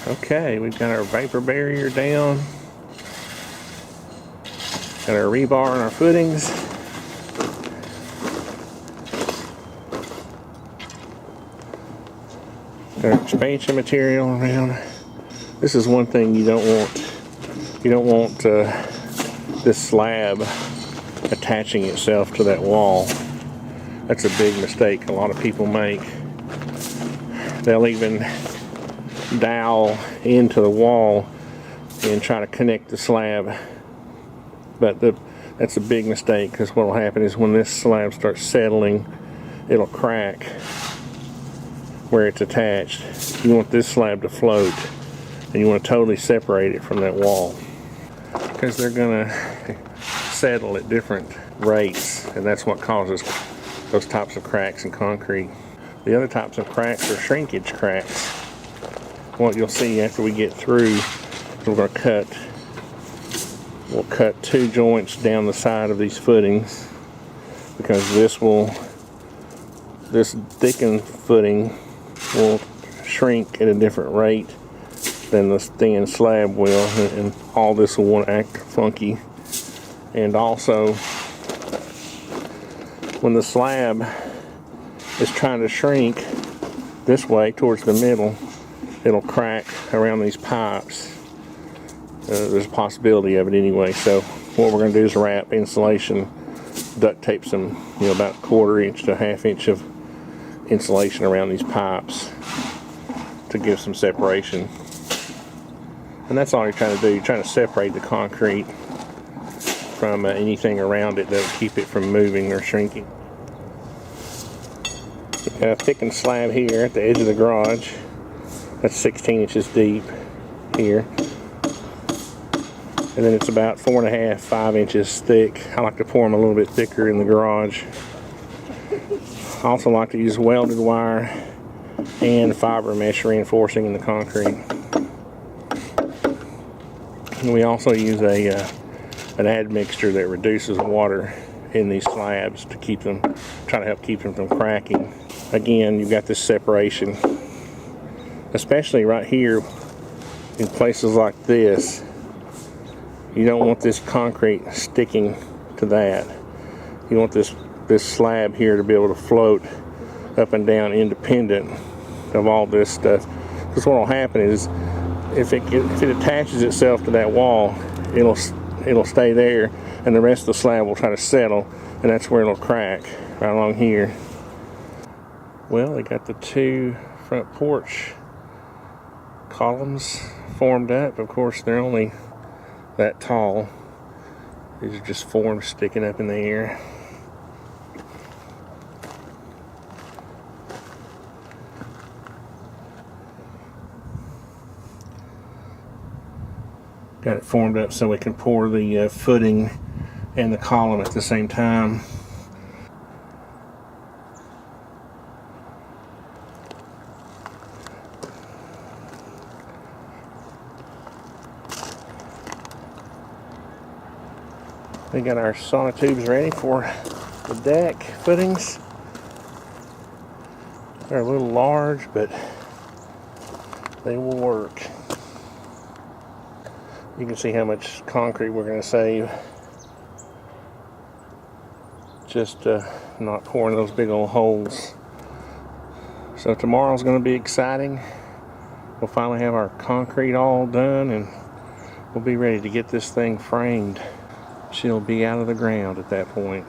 Okay, we've got our vapor barrier down. Got our rebar on our footings. Got our expansion material around. This is one thing you don't want. You don't want this slab attaching itself to that wall. That's a big mistake a lot of people make. They'll even dowel into the wall and try to connect the slab, but that's a big mistake, because what will happen is when this slab starts settling, it'll crack where it's attached. You want this slab to float, and you want to totally separate it from that wall, because they're gonna settle at different rates, and that's what causes those types of cracks in concrete. The other types of cracks are shrinkage cracks. What you'll see after we get through is we'll cut 2 joints down the side of these footings, because this thickened footing will shrink at a different rate than the thin slab will, and all this will want to act funky. And also, when the slab is trying to shrink this way towards the middle, it'll crack around these pipes. There's a possibility of it anyway. So what we're going to do is wrap insulation, duct tape some, about 1/4 inch to 1/2 inch of insulation around these pipes to give some separation. And that's all you're trying to do. You're trying to separate the concrete from anything around it that will keep it from moving or shrinking. Got a thickened slab here at the edge of the garage. That's 16 inches deep here. And then it's about 4.5, 5 inches thick. I like to pour them a little bit thicker in the garage. I also like to use welded wire and fiber mesh reinforcing in the concrete. And we also use an admixture that reduces water in these slabs to try to help keep them from cracking. Again, you've got this separation, especially right here in places like this. You don't want this concrete sticking to that. You want this slab here to be able to float up and down independent of all this stuff. Because what will happen is, if it attaches itself to that wall, it'll stay there, and the rest of the slab will try to settle, and that's where it'll crack, right along here. Well, they got the 2 front porch columns formed up. Of course, they're only that tall. These are just forms sticking up in the air. Got it formed up so we can pour the footing and the column at the same time. We got our sonotubes ready for the deck footings. They're a little large, but they will work. You can see how much concrete we're going to save just not pouring those big old holes. So tomorrow's going to be exciting. We'll finally have our concrete all done, and we'll be ready to get this thing framed. She'll be out of the ground at that point.